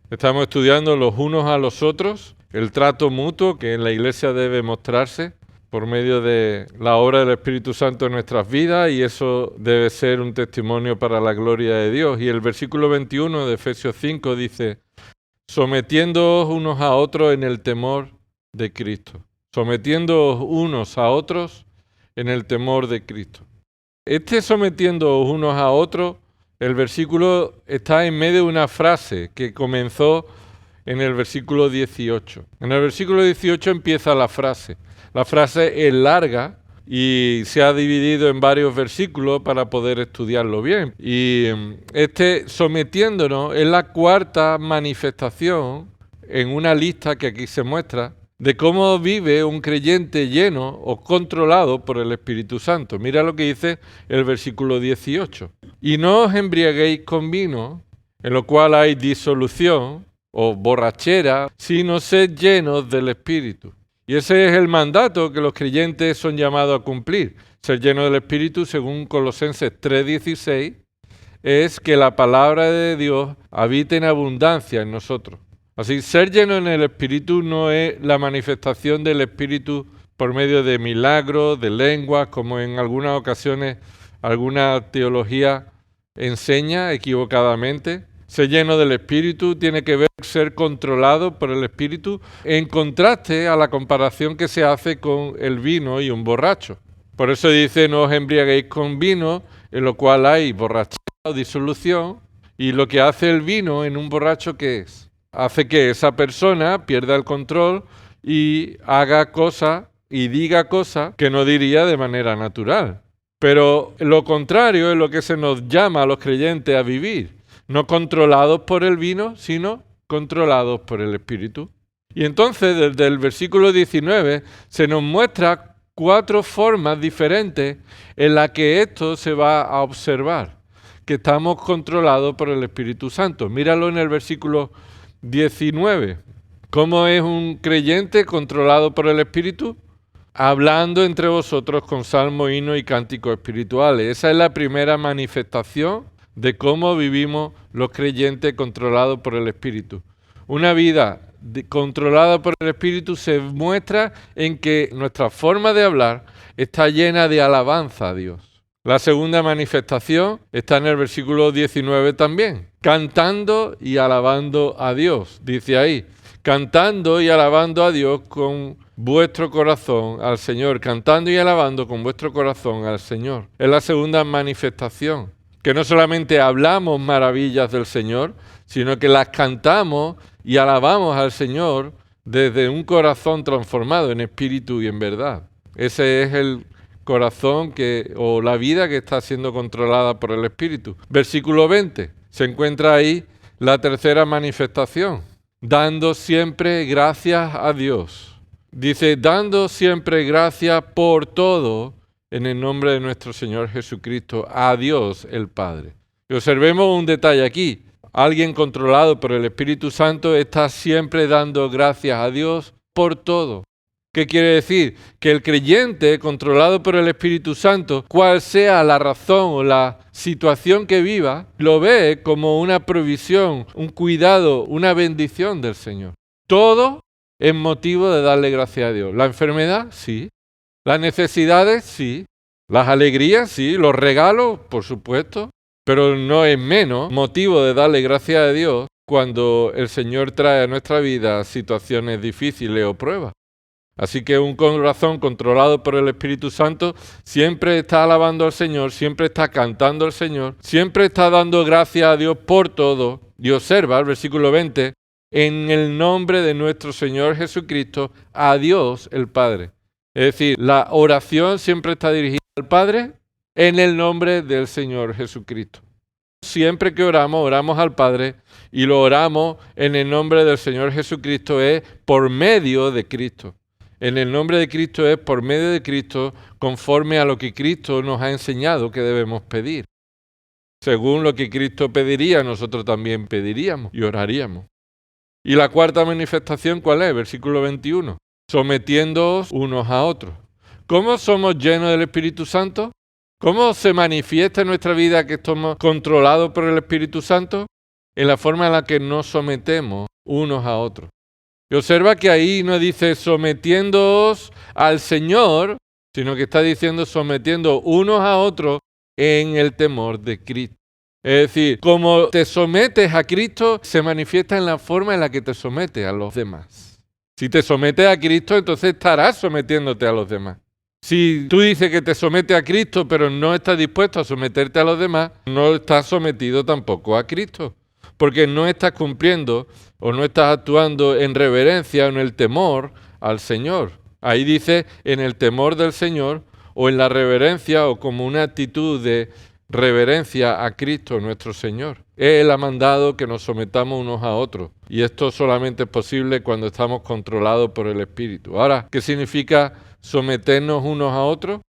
Estamos estudiando los unos a los otros, el trato mutuo que en la Iglesia debe mostrarse por medio de la obra del Espíritu Santo en nuestras vidas, y eso debe ser un testimonio para la gloria de Dios. Y el versículo 21 de Efesios 5 dice: sometiéndoos unos a otros en el temor de Cristo. Sometiéndoos unos a otros en el temor de Cristo. Este sometiéndoos unos a otros, el versículo está en medio de una frase que comenzó en el versículo 18. En el versículo 18 empieza la frase. La frase es larga y se ha dividido en varios versículos para poder estudiarlo bien. Y este sometiéndonos es la cuarta manifestación en una lista que aquí se muestra de cómo vive un creyente lleno o controlado por el Espíritu Santo. Mira lo que dice el versículo 18. Y no os embriaguéis con vino, en lo cual hay disolución o borrachera, sino sed llenos del Espíritu. Y ese es el mandato que los creyentes son llamados a cumplir. Ser llenos del Espíritu, según Colosenses 3:16, es que la palabra de Dios habite en abundancia en nosotros. Así, ser lleno en el Espíritu no es la manifestación del Espíritu por medio de milagros, de lenguas, como en algunas ocasiones alguna teología enseña equivocadamente. Ser lleno del Espíritu tiene que ver ser controlado por el Espíritu, en contraste a la comparación que se hace con el vino y un borracho. Por eso dice: no os embriaguéis con vino, en lo cual hay borrachera o disolución, y lo que hace el vino en un borracho, ¿qué es? Hace que esa persona pierda el control y haga cosas y diga cosas que no diría de manera natural. Pero lo contrario es lo que se nos llama a los creyentes a vivir. No controlados por el vino, sino controlados por el Espíritu. Y entonces, desde el versículo 19, se nos muestra 4 formas diferentes en las que esto se va a observar, que estamos controlados por el Espíritu Santo. Míralo en el versículo 19. ¿Cómo es un creyente controlado por el Espíritu? Hablando entre vosotros con salmos, himnos y cánticos espirituales. Esa es la primera manifestación de cómo vivimos los creyentes controlados por el Espíritu. Una vida controlada por el Espíritu se muestra en que nuestra forma de hablar está llena de alabanza a Dios. La segunda manifestación está en el versículo 19 también. Cantando y alabando a Dios, dice ahí. Cantando y alabando a Dios con vuestro corazón al Señor. Cantando y alabando con vuestro corazón al Señor. Es la segunda manifestación. Que no solamente hablamos maravillas del Señor, sino que las cantamos y alabamos al Señor desde un corazón transformado en espíritu y en verdad. Ese es el corazón o la vida que está siendo controlada por el Espíritu. Versículo 20. Se encuentra ahí la tercera manifestación. Dando siempre gracias a Dios. Dice: dando siempre gracias por todo en el nombre de nuestro Señor Jesucristo, a Dios el Padre. Y observemos un detalle aquí. Alguien controlado por el Espíritu Santo está siempre dando gracias a Dios por todo. ¿Qué quiere decir? Que el creyente controlado por el Espíritu Santo, cual sea la razón o la situación que viva, lo ve como una provisión, un cuidado, una bendición del Señor. Todo es motivo de darle gracias a Dios. La enfermedad, sí. Las necesidades, sí. Las alegrías, sí. Los regalos, por supuesto. Pero no es menos motivo de darle gracias a Dios cuando el Señor trae a nuestra vida situaciones difíciles o pruebas. Así que un corazón controlado por el Espíritu Santo siempre está alabando al Señor, siempre está cantando al Señor, siempre está dando gracias a Dios por todo. Y observa el versículo 20, en el nombre de nuestro Señor Jesucristo, a Dios el Padre. Es decir, la oración siempre está dirigida al Padre en el nombre del Señor Jesucristo. Siempre que oramos al Padre y lo oramos en el nombre del Señor Jesucristo, es por medio de Cristo. En el nombre de Cristo es por medio de Cristo, conforme a lo que Cristo nos ha enseñado que debemos pedir. Según lo que Cristo pediría, nosotros también pediríamos y oraríamos. Y la cuarta manifestación, ¿cuál es? Versículo 21. Sometiéndoos unos a otros. ¿Cómo somos llenos del Espíritu Santo? ¿Cómo se manifiesta en nuestra vida que estamos controlados por el Espíritu Santo? en la forma en la que nos sometemos unos a otros. Y observa que ahí no dice sometiéndoos al Señor, sino que está diciendo sometiendo unos a otros en el temor de Cristo. Es decir, como te sometes a Cristo, se manifiesta en la forma en la que te sometes a los demás. Si te sometes a Cristo, entonces estarás sometiéndote a los demás. Si tú dices que te sometes a Cristo, pero no estás dispuesto a someterte a los demás, no estás sometido tampoco a Cristo. Porque no estás cumpliendo o no estás actuando en reverencia o en el temor al Señor. Ahí dice en el temor del Señor o en la reverencia o como una actitud de reverencia a Cristo nuestro Señor. Él ha mandado que nos sometamos unos a otros y esto solamente es posible cuando estamos controlados por el Espíritu. Ahora, ¿qué significa someternos unos a otros?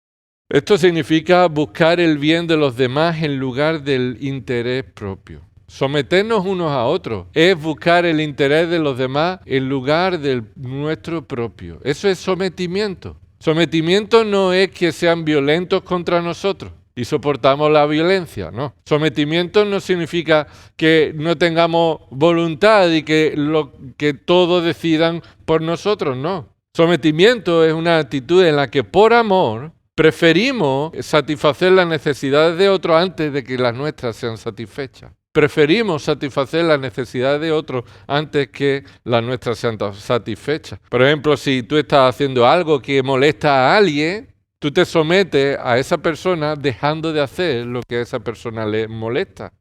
Esto significa buscar el bien de los demás en lugar del interés propio. Someternos unos a otros es buscar el interés de los demás en lugar del nuestro propio. Eso es sometimiento. Sometimiento no es que sean violentos contra nosotros y soportamos la violencia, no. Sometimiento no significa que no tengamos voluntad y que todos decidan por nosotros, no. Sometimiento es una actitud en la que por amor preferimos satisfacer las necesidades de otros antes de que las nuestras sean satisfechas. Preferimos satisfacer las necesidades de otros antes que las nuestras sean satisfechas. Por ejemplo, si tú estás haciendo algo que molesta a alguien, tú te sometes a esa persona dejando de hacer lo que a esa persona le molesta.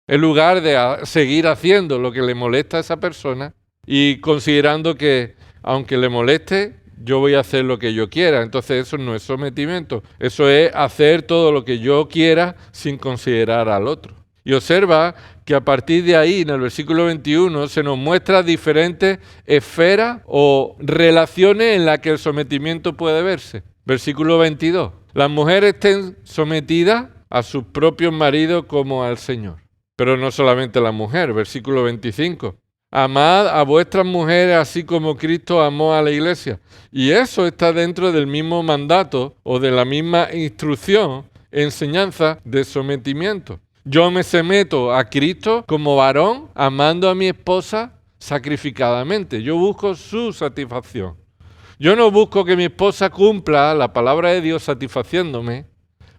En lugar de seguir haciendo lo que le molesta a esa persona y considerando que, aunque le moleste, yo voy a hacer lo que yo quiera. Entonces eso no es sometimiento. Eso es hacer todo lo que yo quiera sin considerar al otro. Y observa que a partir de ahí, en el versículo 21, se nos muestra diferentes esferas o relaciones en las que el sometimiento puede verse. Versículo 22. Las mujeres estén sometidas a sus propios maridos como al Señor. Pero no solamente la mujer. Versículo 25. Amad a vuestras mujeres así como Cristo amó a la iglesia. Y eso está dentro del mismo mandato o de la misma instrucción, enseñanza de sometimiento. Yo me someto a Cristo como varón, amando a mi esposa sacrificadamente. Yo busco su satisfacción. Yo no busco que mi esposa cumpla la palabra de Dios satisfaciéndome,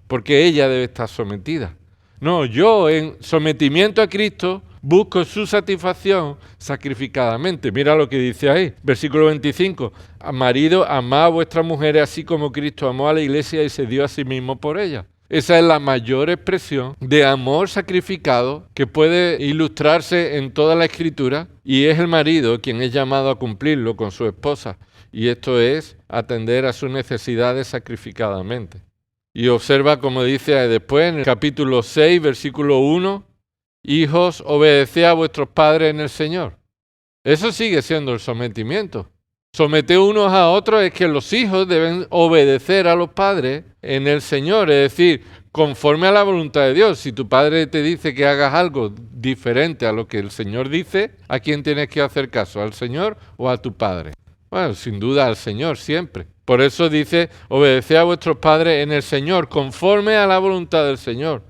porque ella debe estar sometida. No, yo en sometimiento a Cristo busco su satisfacción sacrificadamente. Mira lo que dice ahí, versículo 25. Marido, amad a vuestras mujeres así como Cristo amó a la iglesia y se dio a sí mismo por ella. Esa es la mayor expresión de amor sacrificado que puede ilustrarse en toda la Escritura y es el marido quien es llamado a cumplirlo con su esposa. Y esto es atender a sus necesidades sacrificadamente. Y observa como dice después en el capítulo 6, versículo 1, hijos, obedeced a vuestros padres en el Señor. Eso sigue siendo el sometimiento. Someter unos a otros es que los hijos deben obedecer a los padres en el Señor, es decir, conforme a la voluntad de Dios. Si tu padre te dice que hagas algo diferente a lo que el Señor dice, ¿a quién tienes que hacer caso? ¿Al Señor o a tu padre? Bueno, sin duda al Señor siempre. Por eso dice, obedeced a vuestros padres en el Señor, conforme a la voluntad del Señor.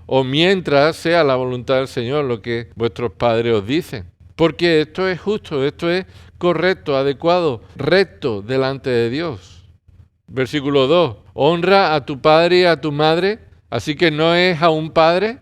O mientras sea la voluntad del Señor lo que vuestros padres os dicen. Porque esto es justo, esto es correcto, adecuado, recto delante de Dios. Versículo 2. Honra a tu padre y a tu madre. Así que no es a un padre,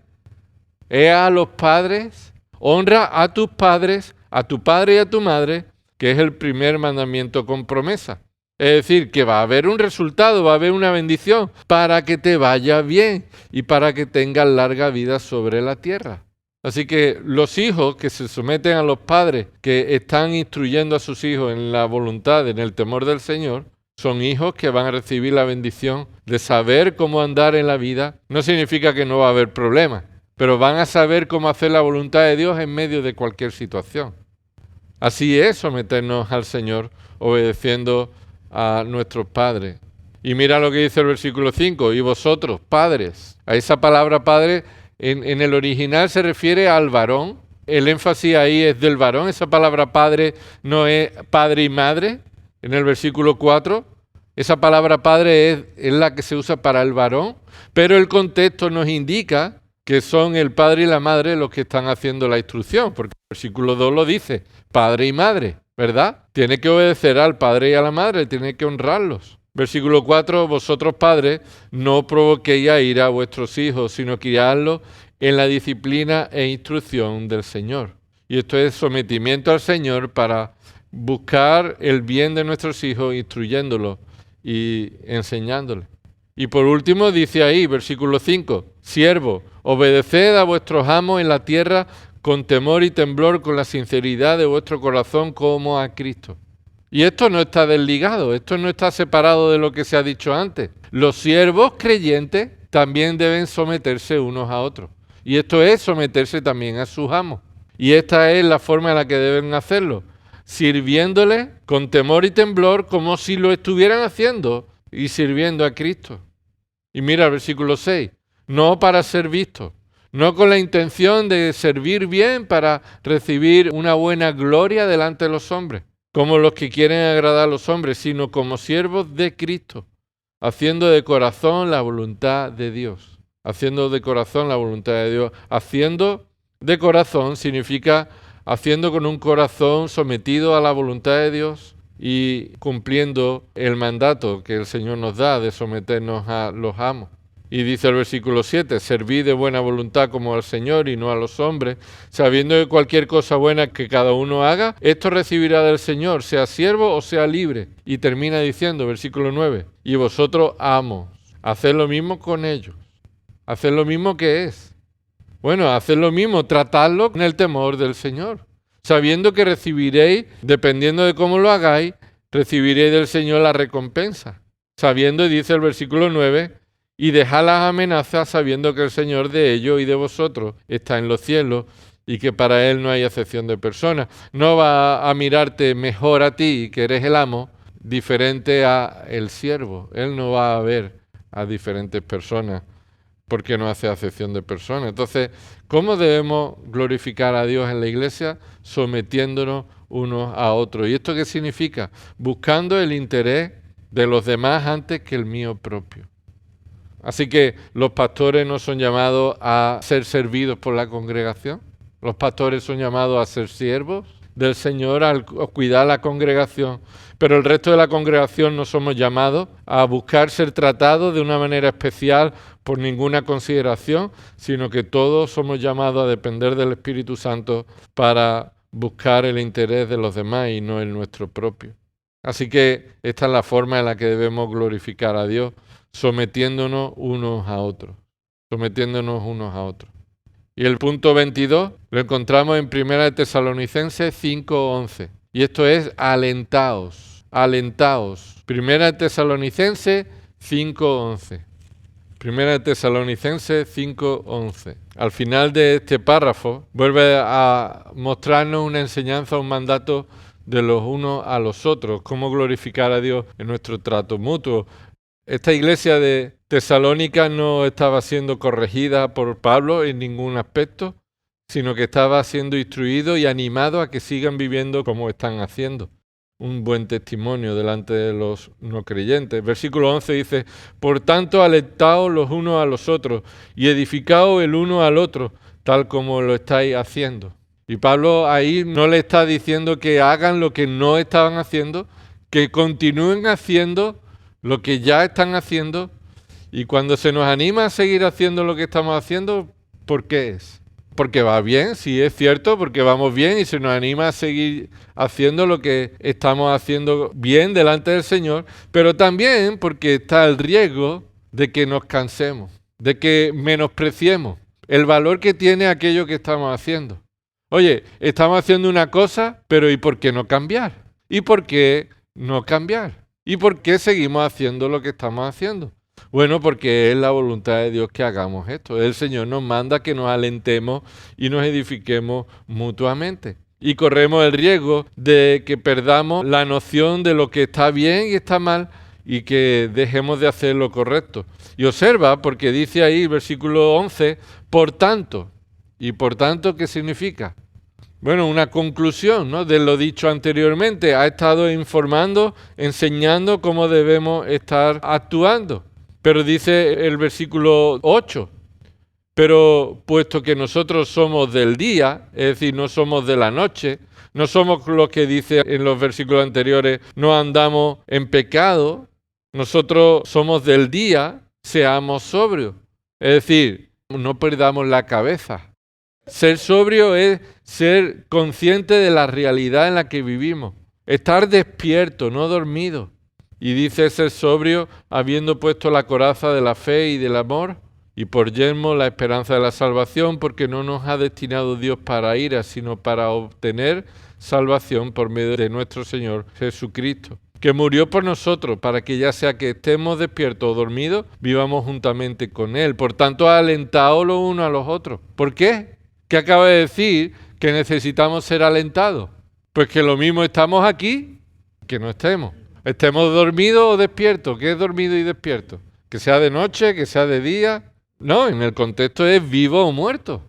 es a los padres. Honra a tus padres, a tu padre y a tu madre, que es el primer mandamiento con promesa. Es decir, que va a haber un resultado, va a haber una bendición para que te vaya bien y para que tengas larga vida sobre la tierra. Así que los hijos que se someten a los padres, que están instruyendo a sus hijos en la voluntad, en el temor del Señor, son hijos que van a recibir la bendición de saber cómo andar en la vida. No significa que no va a haber problemas, pero van a saber cómo hacer la voluntad de Dios en medio de cualquier situación. Así es someternos al Señor, obedeciendo a nuestros padres. Y mira lo que dice el versículo 5, y vosotros, padres. A esa palabra padre en el original se refiere al varón. El énfasis ahí es del varón. Esa palabra padre no es padre y madre. En el versículo 4, esa palabra padre es la que se usa para el varón, pero el contexto nos indica que son el padre y la madre los que están haciendo la instrucción, porque el versículo 2 lo dice, padre y madre, ¿verdad? Tiene que obedecer al padre y a la madre, tiene que honrarlos. Versículo 4, vosotros padres, no provoquéis a ira a vuestros hijos, sino criadlos en la disciplina e instrucción del Señor. Y esto es sometimiento al Señor para buscar el bien de nuestros hijos, instruyéndolos y enseñándoles. Y por último dice ahí, versículo 5, siervos, obedeced a vuestros amos en la tierra con temor y temblor, con la sinceridad de vuestro corazón como a Cristo. Y esto no está desligado, esto no está separado de lo que se ha dicho antes. Los siervos creyentes también deben someterse unos a otros. Y esto es someterse también a sus amos. Y esta es la forma en la que deben hacerlo, sirviéndoles con temor y temblor como si lo estuvieran haciendo y sirviendo a Cristo. Y mira el versículo 6, no para ser vistos, no con la intención de servir bien para recibir una buena gloria delante de los hombres, como los que quieren agradar a los hombres, sino como siervos de Cristo, haciendo de corazón la voluntad de Dios. Haciendo de corazón la voluntad de Dios. Haciendo de corazón significa haciendo con un corazón sometido a la voluntad de Dios y cumpliendo el mandato que el Señor nos da de someternos a los amos. Y dice el versículo 7, servid de buena voluntad como al Señor y no a los hombres, sabiendo que cualquier cosa buena que cada uno haga, esto recibirá del Señor, sea siervo o sea libre. Y termina diciendo, versículo 9, y vosotros amos, haced lo mismo con ellos. Haced lo mismo que es. Bueno, haced lo mismo, tratadlo con el temor del Señor, sabiendo que recibiréis, dependiendo de cómo lo hagáis, recibiréis del Señor la recompensa. Sabiendo, dice el versículo 9, y dejad las amenazas sabiendo que el Señor de ellos y de vosotros está en los cielos y que para Él no hay acepción de personas. No va a mirarte mejor a ti, que eres el amo, diferente a el siervo. Él no va a ver a diferentes personas porque no hace acepción de personas. Entonces, ¿cómo debemos glorificar a Dios en la iglesia? Sometiéndonos unos a otros. ¿Y esto qué significa? Buscando el interés de los demás antes que el mío propio. Así que los pastores no son llamados a ser servidos por la congregación. Los pastores son llamados a ser siervos del Señor, a cuidar la congregación. Pero el resto de la congregación no somos llamados a buscar ser tratados de una manera especial por ninguna consideración, sino que todos somos llamados a depender del Espíritu Santo para buscar el interés de los demás y no el nuestro propio. Así que esta es la forma en la que debemos glorificar a Dios, sometiéndonos unos a otros. Sometiéndonos unos a otros. Y el punto 22 lo encontramos en 1 Tesalonicenses 5:11. Y esto es alentaos, alentaos. 1 Tesalonicenses 5:11. 1 Tesalonicenses 5:11. Al final de este párrafo vuelve a mostrarnos una enseñanza, un mandato de los unos a los otros, cómo glorificar a Dios en nuestro trato mutuo. Esta iglesia de Tesalónica no estaba siendo corregida por Pablo en ningún aspecto, sino que estaba siendo instruido y animado a que sigan viviendo como están haciendo. Un buen testimonio delante de los no creyentes. Versículo 11 dice, por tanto, alentaos los unos a los otros y edificaos el uno al otro, tal como lo estáis haciendo. Y Pablo ahí no le está diciendo que hagan lo que no estaban haciendo, que continúen haciendo lo que ya están haciendo, y cuando se nos anima a seguir haciendo lo que estamos haciendo, ¿por qué es? Porque va bien, sí es cierto, porque vamos bien y se nos anima a seguir haciendo lo que estamos haciendo bien delante del Señor, pero también porque está el riesgo de que nos cansemos, de que menospreciemos el valor que tiene aquello que estamos haciendo. Oye, estamos haciendo una cosa, pero ¿y por qué no cambiar? ¿Y por qué no cambiar? ¿Y por qué seguimos haciendo lo que estamos haciendo? Bueno, porque es la voluntad de Dios que hagamos esto. El Señor nos manda que nos alentemos y nos edifiquemos mutuamente. Y corremos el riesgo de que perdamos la noción de lo que está bien y está mal y que dejemos de hacer lo correcto. Y observa, porque dice ahí, versículo 11, por tanto. ¿Y por tanto qué significa? Bueno, una conclusión, ¿no?, de lo dicho anteriormente. Ha estado informando, enseñando cómo debemos estar actuando. Pero dice el versículo 8, Pero puesto que nosotros somos del día, es decir, no somos de la noche, no somos los que dice en los versículos anteriores, no andamos en pecado, nosotros somos del día, seamos sobrios. Es decir, no perdamos la cabeza. Ser sobrio es ser consciente de la realidad en la que vivimos. Estar despierto, no dormido. Y dice ser sobrio habiendo puesto la coraza de la fe y del amor y por yelmo la esperanza de la salvación, porque no nos ha destinado Dios para ira, sino para obtener salvación por medio de nuestro Señor Jesucristo, que murió por nosotros, para que ya sea que estemos despiertos o dormidos, vivamos juntamente con Él. Por tanto, alentaos los unos a los otros. ¿Por qué? ¿Qué acaba de decir? Que necesitamos ser alentados. Pues que lo mismo estamos aquí que no estemos. Estemos dormidos o despiertos. ¿Qué es dormido y despierto? Que sea de noche, que sea de día. No, en el contexto es vivo o muerto.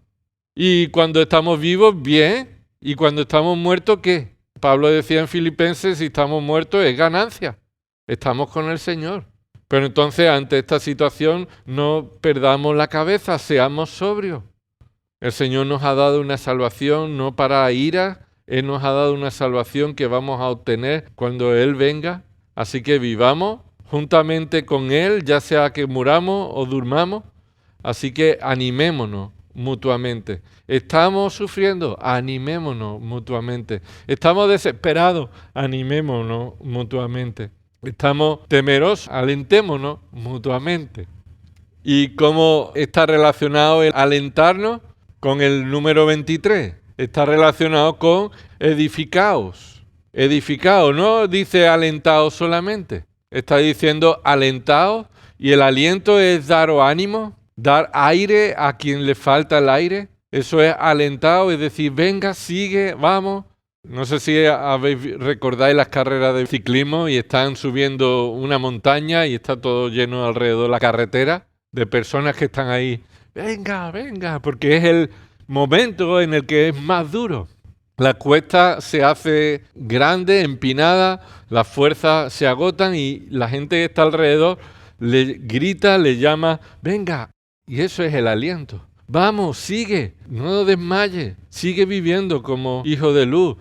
Y cuando estamos vivos, bien. Y cuando estamos muertos, ¿qué? Pablo decía en Filipenses, si estamos muertos es ganancia. Estamos con el Señor. Pero entonces, ante esta situación, no perdamos la cabeza, seamos sobrios. El Señor nos ha dado una salvación no para ira, Él nos ha dado una salvación que vamos a obtener cuando Él venga. Así que vivamos juntamente con Él, ya sea que muramos o durmamos. Así que animémonos mutuamente. ¿Estamos sufriendo? Animémonos mutuamente. ¿Estamos desesperados? Animémonos mutuamente. ¿Estamos temerosos? Alentémonos mutuamente. ¿Y cómo está relacionado el alentarnos? Con el número 23. Está relacionado con edificaos. Edificaos, no dice alentaos solamente. Está diciendo alentaos, y el aliento es daros ánimo, dar aire a quien le falta el aire. Eso es alentado, es decir, venga, sigue, vamos. No sé si recordáis las carreras de ciclismo y están subiendo una montaña y está todo lleno alrededor de la carretera de personas que están ahí. Venga, venga, porque es el momento en el que es más duro. La cuesta se hace grande, empinada, las fuerzas se agotan y la gente que está alrededor le grita, le llama, venga. Y eso es el aliento. Vamos, sigue, no desmayes, sigue viviendo como hijo de luz.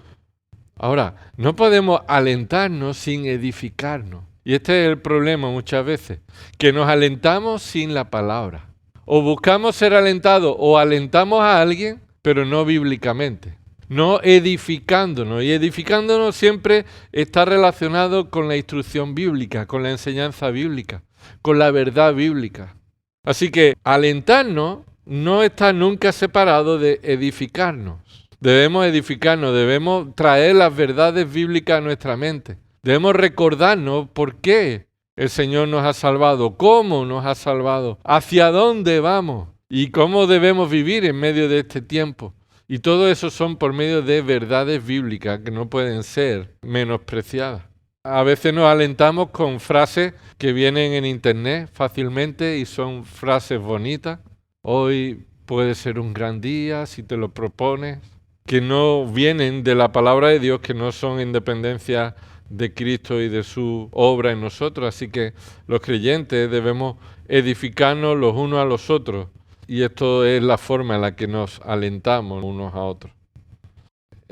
Ahora, no podemos alentarnos sin edificarnos. Y este es el problema muchas veces, que nos alentamos sin la palabra. O buscamos ser alentados o alentamos a alguien, pero no bíblicamente. No edificándonos. Y edificándonos siempre está relacionado con la instrucción bíblica, con la enseñanza bíblica, con la verdad bíblica. Así que alentarnos no está nunca separado de edificarnos. Debemos edificarnos, debemos traer las verdades bíblicas a nuestra mente. Debemos recordarnos por qué el Señor nos ha salvado, cómo nos ha salvado, hacia dónde vamos y cómo debemos vivir en medio de este tiempo. Y todo eso son por medio de verdades bíblicas que no pueden ser menospreciadas. A veces nos alentamos con frases que vienen en internet fácilmente y son frases bonitas. Hoy puede ser un gran día si te lo propones, que no vienen de la palabra de Dios, que no son en dependencia de Cristo y de su obra en nosotros. Así que los creyentes debemos edificarnos los unos a los otros. Y esto es la forma en la que nos alentamos unos a otros.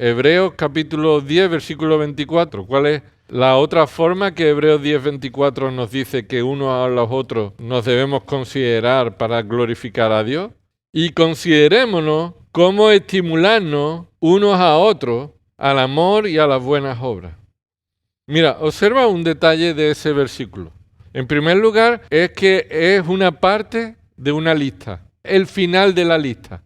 Hebreos capítulo 10, versículo 24. ¿Cuál es la otra forma que Hebreos 10, 24 nos dice que unos a los otros nos debemos considerar para glorificar a Dios? Y considerémonos cómo estimularnos unos a otros al amor y a las buenas obras. Mira, observa un detalle de ese versículo. En primer lugar, es que es una parte de una lista, el final de la lista.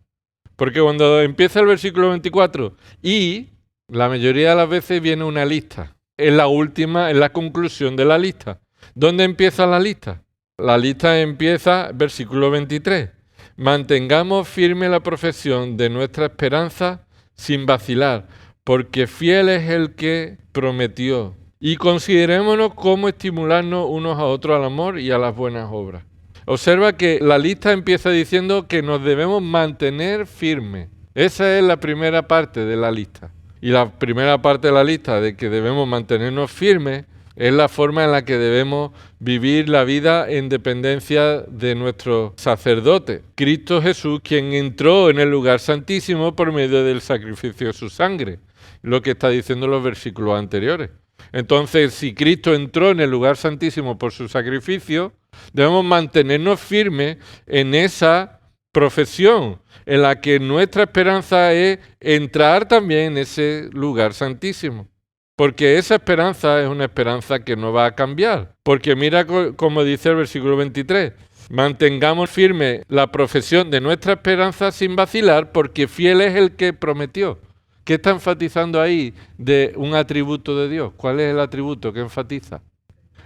Porque cuando empieza el versículo 24 y la mayoría de las veces viene una lista. Es la última, es la conclusión de la lista. ¿Dónde empieza la lista? La lista empieza, versículo 23. Mantengamos firme la profesión de nuestra esperanza sin vacilar, porque fiel es el que prometió. Y considerémonos cómo estimularnos unos a otros al amor y a las buenas obras. Observa que la lista empieza diciendo que nos debemos mantener firmes. Esa es la primera parte de la lista. Y la primera parte de la lista de que debemos mantenernos firmes Es la forma en la que debemos vivir la vida en dependencia de nuestro sacerdote, Cristo Jesús, quien entró en el lugar santísimo por medio del sacrificio de su sangre, lo que está diciendo los versículos anteriores. Entonces, si Cristo entró en el lugar santísimo por su sacrificio, debemos mantenernos firmes en esa profesión, en la que nuestra esperanza es entrar también en ese lugar santísimo. Porque esa esperanza es una esperanza que no va a cambiar. Porque mira como dice el versículo 23, mantengamos firme la profesión de nuestra esperanza sin vacilar, porque fiel es el que prometió. ¿Qué está enfatizando ahí de un atributo de Dios? ¿Cuál es el atributo que enfatiza?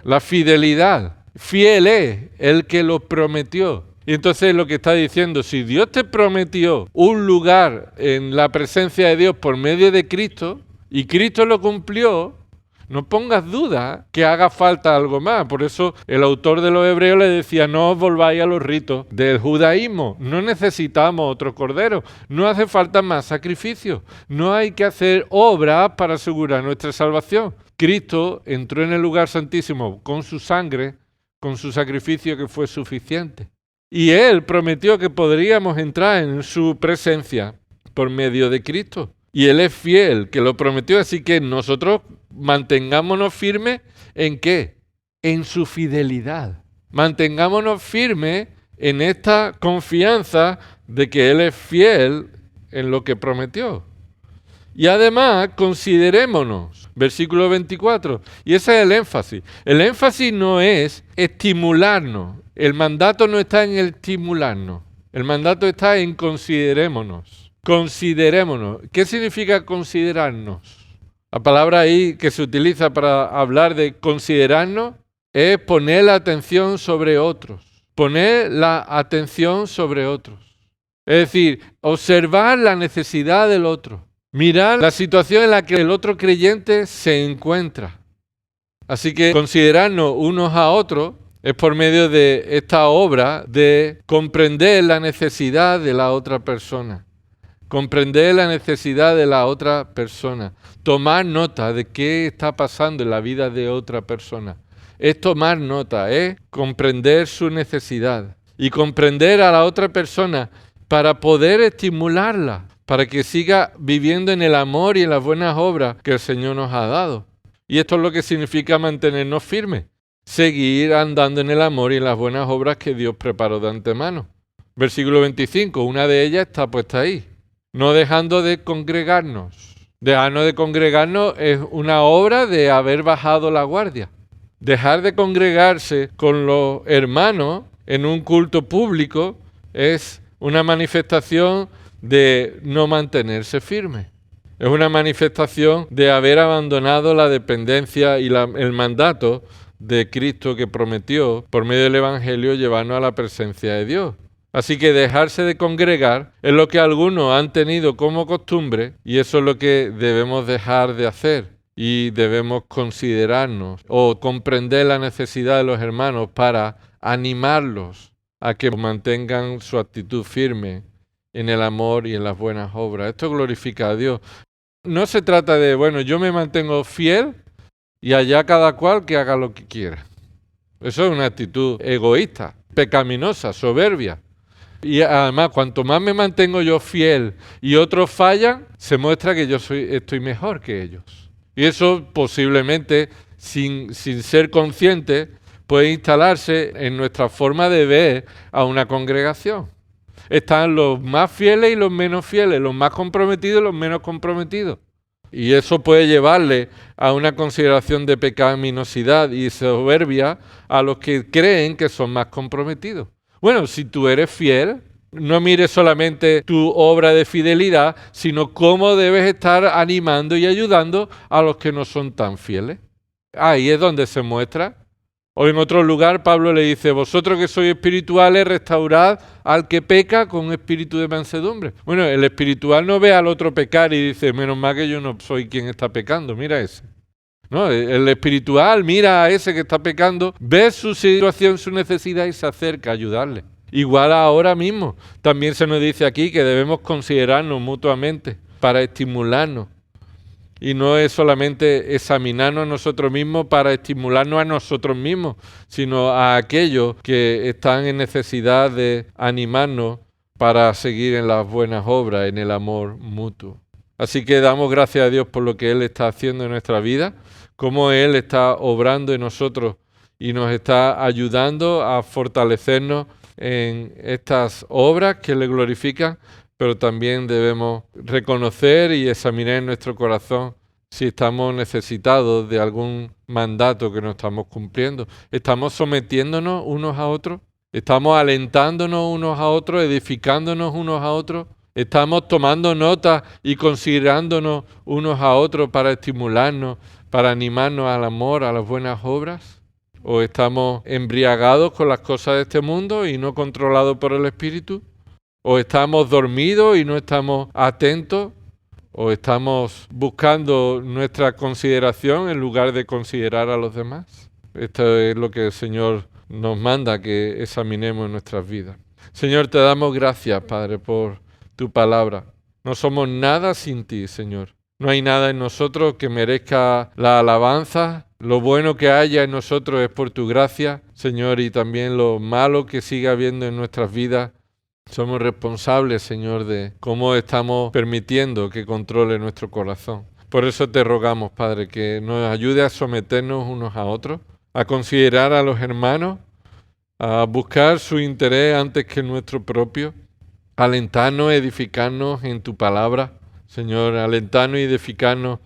La fidelidad. Fiel es el que lo prometió. Y entonces lo que está diciendo, si Dios te prometió un lugar en la presencia de Dios por medio de Cristo, y Cristo lo cumplió, no pongas duda que haga falta algo más. Por eso el autor de los Hebreos le decía, no os volváis a los ritos del judaísmo. No necesitamos otro cordero. No hace falta más sacrificios. No hay que hacer obras para asegurar nuestra salvación. Cristo entró en el lugar santísimo con su sangre, con su sacrificio que fue suficiente. Y Él prometió que podríamos entrar en su presencia por medio de Cristo. Y Él es fiel, que lo prometió, así que nosotros mantengámonos firmes ¿en qué? En su fidelidad. Mantengámonos firmes en esta confianza de que Él es fiel en lo que prometió. Y además, considerémonos, versículo 24, y ese es el énfasis. El énfasis no es estimularnos, el mandato no está en el estimularnos, el mandato está en considerémonos. Considerémonos. ¿Qué significa considerarnos? La palabra ahí que se utiliza para hablar de considerarnos es poner la atención sobre otros. Poner la atención sobre otros. Es decir, observar la necesidad del otro. Mirar la situación en la que el otro creyente se encuentra. Así que considerarnos unos a otros es por medio de esta obra de comprender la necesidad de la otra persona. Comprender la necesidad de la otra persona. Tomar nota de qué está pasando en la vida de otra persona. Es tomar nota, es comprender su necesidad. Y comprender a la otra persona para poder estimularla, para que siga viviendo en el amor y en las buenas obras que el Señor nos ha dado. Y esto es lo que significa mantenernos firmes. Seguir andando en el amor y en las buenas obras que Dios preparó de antemano. Versículo 25, una de ellas está puesta ahí. No dejando de congregarnos. Dejarnos de congregarnos es una obra de haber bajado la guardia. Dejar de congregarse con los hermanos en un culto público es una manifestación de no mantenerse firme. Es una manifestación de haber abandonado la dependencia y el mandato de Cristo que prometió por medio del Evangelio llevarnos a la presencia de Dios. Así que dejarse de congregar es lo que algunos han tenido como costumbre y eso es lo que debemos dejar de hacer y debemos considerarnos o comprender la necesidad de los hermanos para animarlos a que mantengan su actitud firme en el amor y en las buenas obras. Esto glorifica a Dios. No se trata de, bueno, yo me mantengo fiel y allá cada cual que haga lo que quiera. Eso es una actitud egoísta, pecaminosa, soberbia. Y además, cuanto más me mantengo yo fiel y otros fallan, se muestra que yo estoy mejor que ellos. Y eso posiblemente, sin ser consciente, puede instalarse en nuestra forma de ver a una congregación. Están los más fieles y los menos fieles, los más comprometidos y los menos comprometidos. Y eso puede llevarle a una consideración de pecaminosidad y soberbia a los que creen que son más comprometidos. Bueno, si tú eres fiel, no mires solamente tu obra de fidelidad, sino cómo debes estar animando y ayudando a los que no son tan fieles. Ahí es donde se muestra. O en otro lugar Pablo le dice, vosotros que sois espirituales, restaurad al que peca con espíritu de mansedumbre. Bueno, el espiritual no ve al otro pecar y dice, menos mal que yo no soy quien está pecando, mira ese. No, el espiritual mira a ese que está pecando, ve su situación, su necesidad y se acerca a ayudarle. Igual ahora mismo, también se nos dice aquí que debemos considerarnos mutuamente para estimularnos. Y no es solamente examinarnos a nosotros mismos para estimularnos a nosotros mismos, sino a aquellos que están en necesidad de animarnos para seguir en las buenas obras, en el amor mutuo. Así que damos gracias a Dios por lo que Él está haciendo en nuestra vida, cómo Él está obrando en nosotros y nos está ayudando a fortalecernos en estas obras que le glorifican, pero también debemos reconocer y examinar en nuestro corazón si estamos necesitados de algún mandato que no estamos cumpliendo. ¿Estamos sometiéndonos unos a otros? ¿Estamos alentándonos unos a otros, edificándonos unos a otros? ¿Estamos tomando nota y considerándonos unos a otros para estimularnos, para animarnos al amor, a las buenas obras? ¿O estamos embriagados con las cosas de este mundo y no controlados por el Espíritu? ¿O estamos dormidos y no estamos atentos? ¿O estamos buscando nuestra consideración en lugar de considerar a los demás? Esto es lo que el Señor nos manda que examinemos en nuestras vidas. Señor, te damos gracias, Padre, por tu palabra. No somos nada sin ti, Señor. No hay nada en nosotros que merezca la alabanza. Lo bueno que haya en nosotros es por tu gracia, Señor, y también lo malo que siga habiendo en nuestras vidas. Somos responsables, Señor, de cómo estamos permitiendo que controle nuestro corazón. Por eso te rogamos, Padre, que nos ayude a someternos unos a otros, a considerar a los hermanos, a buscar su interés antes que nuestro propio, alentarnos, edificarnos en tu palabra, Señor, alentarnos y edificarnos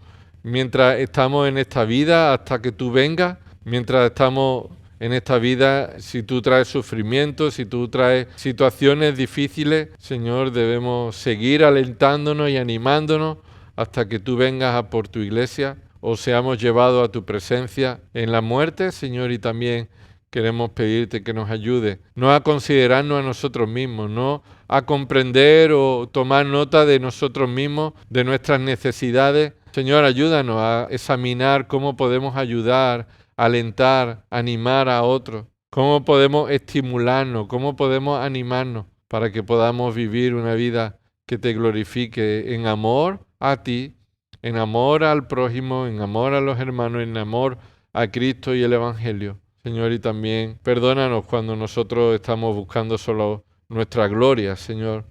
mientras estamos en esta vida hasta que tú vengas, mientras estamos en esta vida. Si tú traes sufrimiento, si tú traes situaciones difíciles, Señor, debemos seguir alentándonos y animándonos hasta que tú vengas a por tu iglesia o seamos llevados a tu presencia en la muerte, Señor, y también queremos pedirte que nos ayude, no a considerarnos a nosotros mismos, no a comprender o tomar nota de nosotros mismos, de nuestras necesidades. Señor, ayúdanos a examinar cómo podemos ayudar, alentar, animar a otros, cómo podemos estimularnos, cómo podemos animarnos para que podamos vivir una vida que te glorifique en amor a ti, en amor al prójimo, en amor a los hermanos, en amor a Cristo y el Evangelio. Señor, y también perdónanos cuando nosotros estamos buscando solo nuestra gloria, Señor,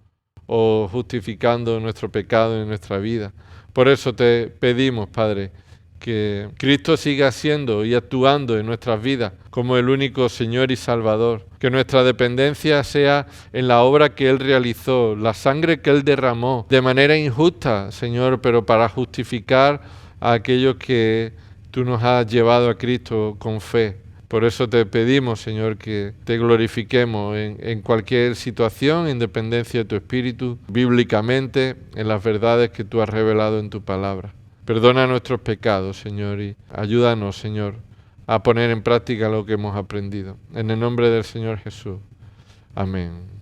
o justificando nuestro pecado en nuestra vida. Por eso te pedimos, Padre, que Cristo siga siendo y actuando en nuestras vidas como el único Señor y Salvador. Que nuestra dependencia sea en la obra que Él realizó, la sangre que Él derramó, de manera injusta, Señor, pero para justificar a aquellos que tú nos has llevado a Cristo con fe. Por eso te pedimos, Señor, que te glorifiquemos en cualquier situación, en dependencia de tu Espíritu, bíblicamente, en las verdades que tú has revelado en tu palabra. Perdona nuestros pecados, Señor, y ayúdanos, Señor, a poner en práctica lo que hemos aprendido. En el nombre del Señor Jesús. Amén.